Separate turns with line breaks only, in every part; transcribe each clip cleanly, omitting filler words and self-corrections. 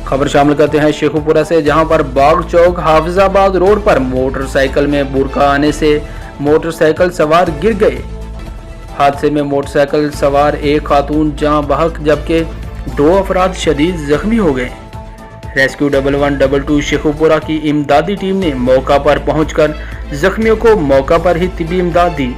खबर शामिल करते हैं शेखुपुरा से, जहां पर बाग चौक हाफिजाबाद रोड पर मोटरसाइकिल में बुरका आने से मोटरसाइकिल सवार गिर गए। हादसे में मोटरसाइकिल सवार एक खातून जाँ बहक जबकि 2 अफराद शदीद जख्मी हो गए। रेस्क्यू 1112 शेखुपुरा की इमदादी टीम ने मौका पर पहुंचकर जख्मियों को मौका पर ही तिब्बी इमदाद दी,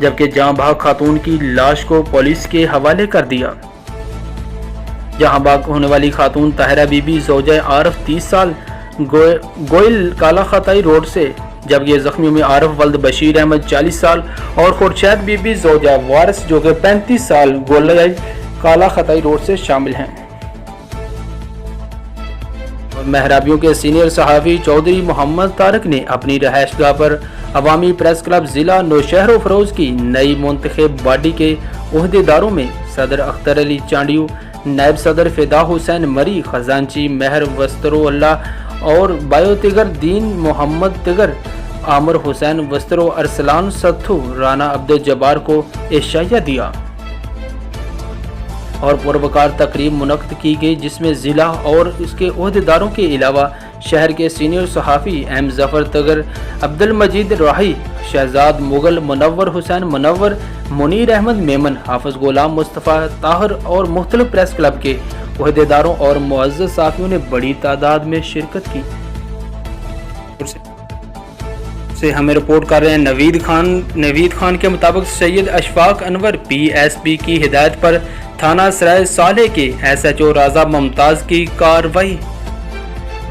जबकि जाँ बहक खातून की लाश को पुलिस के हवाले कर दिया। जहां बाग होने वाली खातून ताहिरा बीबी ज़ौजा आरफ 30 साल गोयल काला खताई रोड से, जबकि जख्मियों में आरफ वल्द बशीर अहमद 40 साल और खुर्शैद बीबी ज़ौजा वारिस जो कि 35 साल गोयल काला खताई रोड से शामिल हैं। और महराबियों के सीनियर सहाफ़ी चौधरी मोहम्मद तारक ने अपनी रहायशगाह पर अवामी प्रेस क्लब ज़िला नौशहर फरोज की नई मुंतखब बॉडी के ओहदेदारों में सदर अख्तर अली चांडियो, नायब सदर फिदा हुसैन मरी, खजांची महर वस्तरो अल्लाह और बायो तिगर दीन मोहम्मद तिगर, आमिर हुसैन वस्तरो अरसलान सत्थू, राना अब्दुल जब्बार को एशाया दिया और पुरवकार तकरीब मुनक्किद की गई, जिसमें ज़िला और इसके ओहदेदारों के अलावा शहर के सीनियर सहाफ़ी एम जफ़र तगर, अब्दुल मजीद राही, शहजाद मुगल, मुनव्वर हुसैन मुनव्वर, मुनीर अहमद मेमन, हाफिज गुलाम मुस्तफ़ा ताहर और मुख्तलिफ प्रेस क्लब के ओहदेदारों और मुअज़्ज़ज़ सहाफ़ियों ने बड़ी तादाद में शिरकत की। से हमें रिपोर्ट कर रहे हैं नवीद खान के मुताबिक सैयद अशफाक अनवर PSP की हिदायत पर थाना सराय साले के SHO राजा मुमताज़ की कार्रवाई।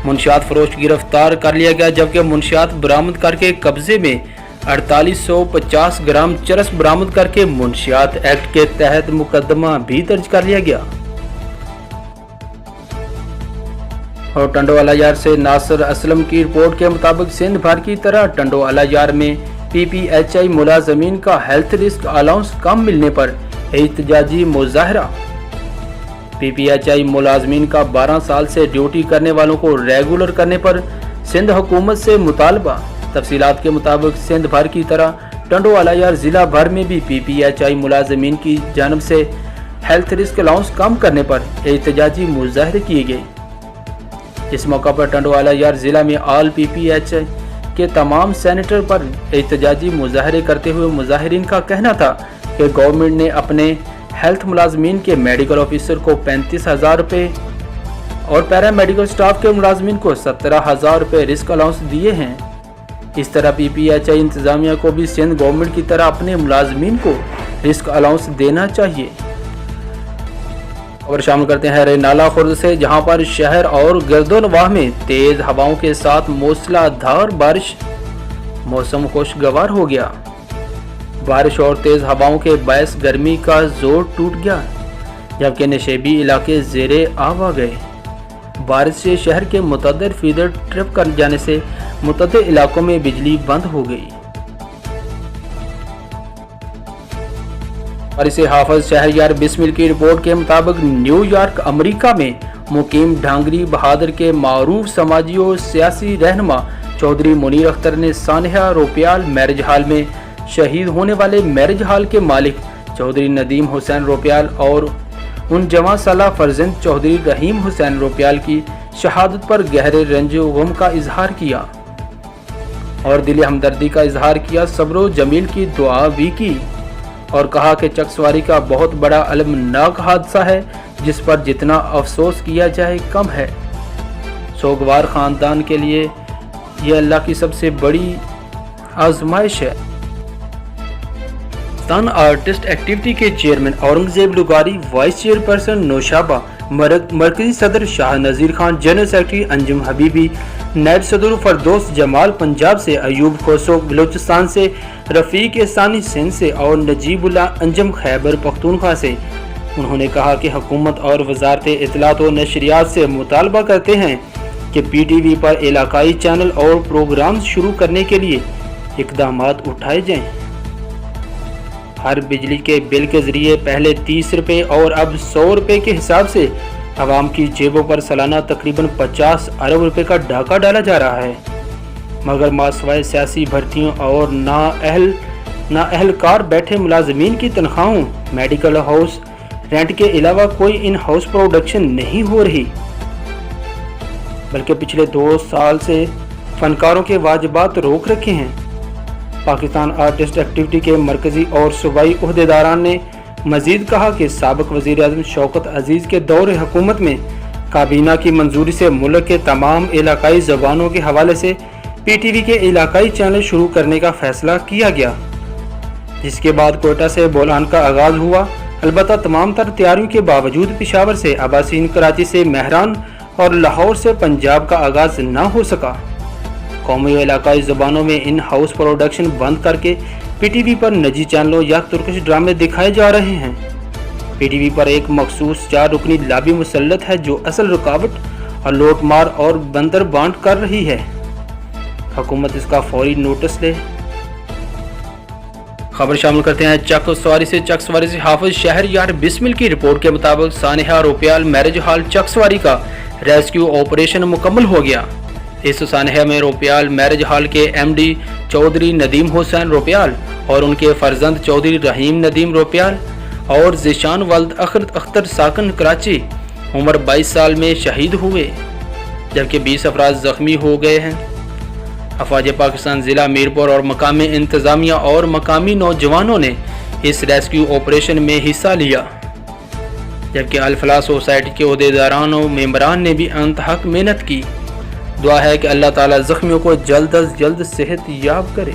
मुनशियात फरोश गिरफ्तार कर लिया गया, जबकि मुनशियात बरामद करके कब्जे में 4850 ग्राम चरस बरामद करके मुनशियात एक्ट के तहत मुकदमा भी दर्ज कर लिया गया। और टंडोवाला यार से नासिर असलम की रिपोर्ट के मुताबिक सिंध भर की तरह टंडोवाला यार में PPHI मुलाजमीन का हेल्थ रिस्क अलाउंस कम मिलने पर एहतजाजी मुजाहरा। PPHI मुलाजमीन का 12 साल से ड्यूटी करने वालों को रेगुलर करने पर सिंध हुकूमत से मुतालबा। तफसीलात के मुताबिक सिंध भर की तरह टंडोवाला यार जिला भर में भी PPHI मुलाजमीन की जानब से हेल्थ रिस्क अलाउंस कम करने पर एहतजाजी मुजाहरे किए गए। इस मौका पर टंडोवाला यार जिला में ऑल PPHI के तमाम सेनेटर पर एहतजाजी मुजाहरे करते हुए मुजाहिरीन का कहना था कि गवर्नमेंट ने अपने हेल्थ मुलाजमीन के मेडिकल ऑफिसर को 35,000 रुपये और पैरा मेडिकल स्टाफ के मुलाजमीन को 17,000 रुपये रिस्क अलाउंस दिए हैं। इस तरह PPHI इंतजामिया को भी सिंध गवर्नमेंट की तरह अपने मुलाजमीन को रिस्क अलाउंस देना चाहिए। और शामिल करते हैं नाला खुर्द से, जहां पर शहर और गिरदोनवाह में तेज हवाओं के साथ मूसलाधार बारिश, मौसम खुशगवार हो गया। बारिश और तेज हवाओं के बायस गर्मी का जोर टूट गया, जबकि नशेबी इलाके ज़ेरे आब आ गए। बारिश से शहर के मुतअद्दिद फीडर ट्रिप कर जाने से मुतअद्दिद इलाकों में बिजली बंद हो गई। और इसे हाफिज शहरयार बिस्मिल की रिपोर्ट के मुताबिक न्यूयॉर्क अमेरिका में मुकीम ढांगरी बहादुर के मारूफ समाजी और सियासी रहनुमा चौधरी मुनीर अख्तर ने सानिया रोपियाल मैरिज हाल में शहीद होने वाले मैरिज हाल के मालिक चौधरी नदीम हुसैन रोपियाल और उन जवां साला फर्जंद चौधरी रहीम हुसैन रोपियाल की शहादत पर गहरे रंजो गम का इजहार किया और दिली हमदर्दी का इजहार किया। सब्रो जमील की दुआ भी की और कहा कि चकसवारी का बहुत बड़ा अलमनाक हादसा है, जिस पर जितना अफसोस किया जाए कम है। सोगवार ख़ानदान के लिए यह अल्लाह की सबसे बड़ी आजमाइश है। सन आर्टिस्ट एक्टिविटी के chairman Aurangzeb Lugari, vice chairperson Naushaba, मरकजी सदर शाह नज़ीर खान, जनरल सेक्रेटरी अंजुम हबीबी, नायब सदर फरदोस जमाल पंजाब से, अयूब खोसो बलोचिस्तान से, रफ़ीक एहसानी सिंध से और नजीबुल्ला अंजम खैबर पख्तूनख्वा से। उन्होंने कहा कि हुकूमत और वजारत इत्तलात व नशरियात से मुतालबा करते हैं कि PTV पर इलाकाई चैनल और प्रोग्राम शुरू करने के लिए इक़दामात उठाए जाएँ। हर बिजली के बिल के ज़रिए पहले 30 रुपये और अब 100 रुपये के हिसाब से आवाम की जेबों पर सालाना तकरीबन 50 अरब रुपए का डाका डाला जा रहा है, मगर मासवाए सियासी भर्तियों और नाअहलकार बैठे मुलाजमीन की तनख्वाहों, मेडिकल हाउस रेंट के अलावा कोई इन हाउस प्रोडक्शन नहीं हो रही। बल्कि पिछले 2 साल से फनकारों के वाजिबात रोक रखे हैं। पाकिस्तान आर्टिस्ट एक्टिविटी के मरकजी और सूबाई ओहदेदारान ने मजीद कहा कि साबिक वज़ीर-ए-आज़म शौकत अजीज़ के दौर हुकूमत में काबीना की मंजूरी से मुल्क के तमाम इलाकाई ज़बानों के हवाले से PTV के इलाकाई चैनल शुरू करने का फैसला किया गया, जिसके बाद कोयटा से बोलान का आगाज़ हुआ। अलबत्ता तमाम तर तैयारियों के बावजूद पेशावर से आबासीन, कराची से महरान और लाहौर से पंजाब का आगाज़ न हो सका। कौमी और इलाकाई ज़बानों में इन हाउस प्रोडक्शन बंद करके PTV पर निजी चैनलों या तुर्किश ड्रामे दिखाए जा रहे हैं। PTV पर एक मखसूस 4 रुकनी लाबी मुसल्लत है जो असल रुकावट और लोटमार और बंदर बांट कर रही है। हुकूमत इसका फौरी नोटिस ले। खबर शामिल करते हैं चकसवारी से हाफिज शहर यार बिस्मिल की रिपोर्ट के मुताबिक सानिहा रुपयाल मैरिज हॉल चकसवारी का रेस्क्यू ऑपरेशन मुकम्मल हो गया। इस सानिहा में रुपयाल मैरिज हॉल के MD चौधरी नदीम हुसैन रुपयाल और उनके फर्जंद चौधरी रहीम नदीम रुपयाल और ज़िशान वल्द अख्तर साकन कराची उम्र 22 साल में शहीद हुए, जबकि 20 अफराद ज़ख्मी हो गए हैं। अफवाज पाकिस्तान ज़िला मीरपुर और मकामी इंतज़ामिया और मकामी नौजवानों ने इस रेस्क्यू ऑपरेशन में हिस्सा लिया, जबकि अल-फलाह सोसाइटी के ओहदेदारान और मेंबरान ने भी अंतहक मेहनत की। दुआ है कि अल्लाह ताला ज़ख्मियों को जल्द अज जल्द सेहत याब करे।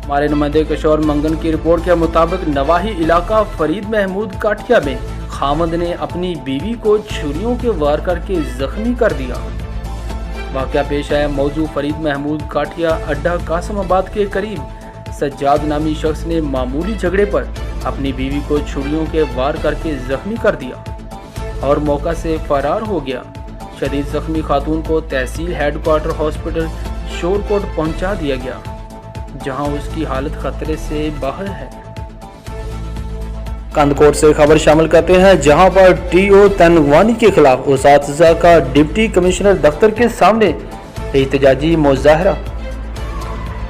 हमारे नुमाइंदे किशोर मंगन की रिपोर्ट के मुताबिक नवाही इलाका फरीद महमूद काठिया में खामद ने अपनी बीवी को छुरियों के वार करके जख्मी कर दिया। वाक़या पेश आया मौजू फरीद महमूद काठिया अड्डा कासमाबाद के करीब। सज्जाद नामी शख्स ने मामूली झगड़े पर अपनी बीवी को छुरियों के वार करके जख्मी कर दिया और मौका से फरार हो गया। शदीद जख्मी खातून को तहसील हेडक्वार्टर हॉस्पिटल शोरकोट पहुंचा दिया गया, जहां उसकी हालत खतरे से बाहर है। कंदकोट से खबर शामिल करते हैं, जहां पर TO तनगवानी के खिलाफ उसातिज़ा का डिप्टी कमिश्नर दफ्तर के सामने एहतजाजी मुजाहरा।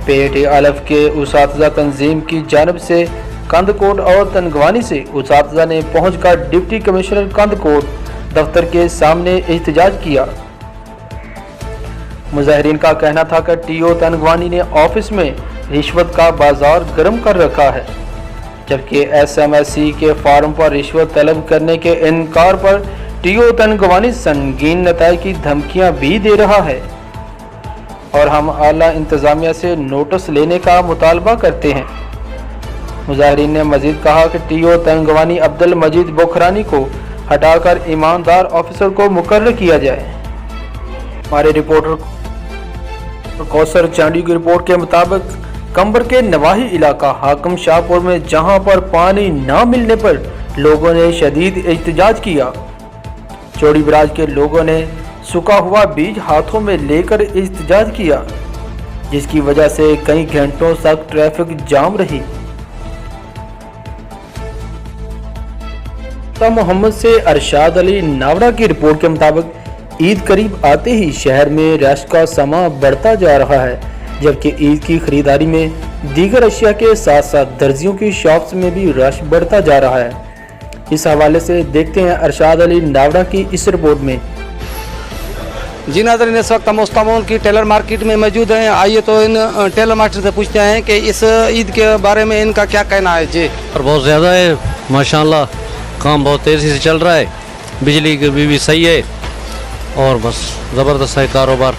पेट अलफ के उसातिज़ा तंजीम की जानिब से कंदकोट और तनगवानी से उसातिज़ा ने पहुंचकर डिप्टी कमिश्नर कंदकोट दफ्तर के सामने एहतजाज किया। मुजाहिरीन का कहना था कि TO तनगवानी ने ऑफिस में रिश्वत का बाजार गर्म कर रखा है, जबकि SMSC के फार्म पर रिश्वत तलब करने के इनकार पर TO तनगवानी संगीन नताए की धमकियां भी दे रहा है और हम आला इंतज़ामिया से नोटिस लेने का मुतालबा करते हैं। मुजाहिरीन ने मजीद कहा कि TO तनगवानी अब्दुल मजीद बुखरानी को हटाकर ईमानदार ऑफिसर को मुकर्रर किया जाए। हमारे रिपोर्टर कौसर चांडी की रिपोर्ट के मुताबिक कंबर के नवाही इलाका हाकिम शाहपुर में जहां पर पानी ना मिलने पर लोगों ने शदीद एहतजाज किया। चौड़ी बराज के लोगों ने सूखा हुआ बीज हाथों में लेकर एहतजाज किया, जिसकी वजह से कई घंटों तक ट्रैफिक जाम रही। मोहम्मद से अरशाद अली नावड़ा की रिपोर्ट के मुताबिक ईद करीब आते ही शहर में रश का समा बढ़ता जा रहा है, जबकि ईद की खरीदारी में दीगर अशिया के साथ साथ दर्जियों की शॉप्स में भी रश बढ़ता जा रहा है। इस हवाले से देखते हैं अरशाद अली नावड़ा की इस रिपोर्ट में।
जी नाज़रीन, इस वक्त हम उस्तामोल की टेलर मार्केट में मौजूद हैं। आइए तो इन टेलर मास्टर से पूछते हैं कि इस ईद के बारे में इनका क्या कहना है। जी
और बहुत ज़्यादा है माशाल्लाह, काम बहुत तेज़ी से चल रहा है, बिजली की भी सही है और बस ज़बरदस्त है कारोबार।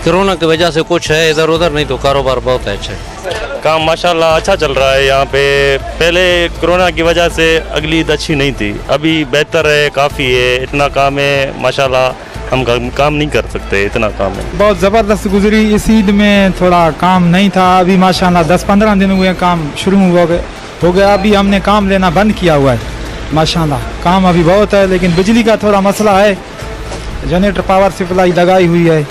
कोरोना की वजह से कुछ है इधर उधर, नहीं तो कारोबार बहुत है अच्छा है।
काम माशाल्लाह अच्छा चल रहा है यहाँ पे। पहले कोरोना की वजह से अगली ईद अच्छी नहीं थी, अभी बेहतर है, काफ़ी है, इतना काम है माशाल्लाह, हम काम नहीं कर सकते, इतना काम है।
बहुत ज़बरदस्त गुजरी। इस ईद में थोड़ा काम नहीं था, अभी माशाल्लाह 10-15 दिन हुए काम शुरू हो गया। अभी हमने काम लेना बंद किया हुआ है। माशाल्लाह काम अभी बहुत है, लेकिन बिजली का थोड़ा मसला है, जनरेटर पावर सप्लाई लगाई हुई है,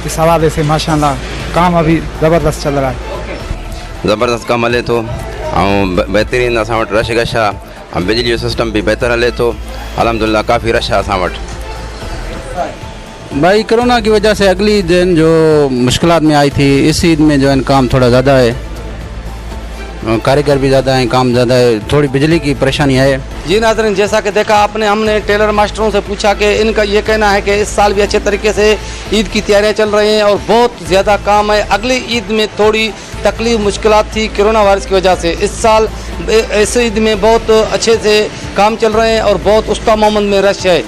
इस हवाले से माशाल्लाह काम अभी ज़बरदस्त चल रहा है।
ज़बरदस्त कम हले तो ऐं बहितरीन असां वटि रश घश आहे, बिजली जो सिस्टम भी बेहतर हले तो अल्हम्दुलिल्लाह काफ़ी रश आहे असां वटि।
भाई कोरोना की वजह से अगली दिन जो मुश्किलात में आई थी, इस ईद में जो है काम थोड़ा ज़्यादा है।
कारीगर भी ज़्यादा हैं, काम ज़्यादा है, थोड़ी बिजली की परेशानी है।
जी नाज़रीन, जैसा कि देखा आपने, हमने टेलर मास्टरों से पूछा कि इनका ये कहना है कि इस साल भी अच्छे तरीके से ईद की तैयारियां चल रही हैं और बहुत ज़्यादा काम है। अगली ईद में थोड़ी तकलीफ मुश्किलात थी कोरोना वायरस की वजह से, इस साल इस ईद में बहुत अच्छे से काम चल रहे हैं और बहुत उस्ता मोहम्मद में रश है।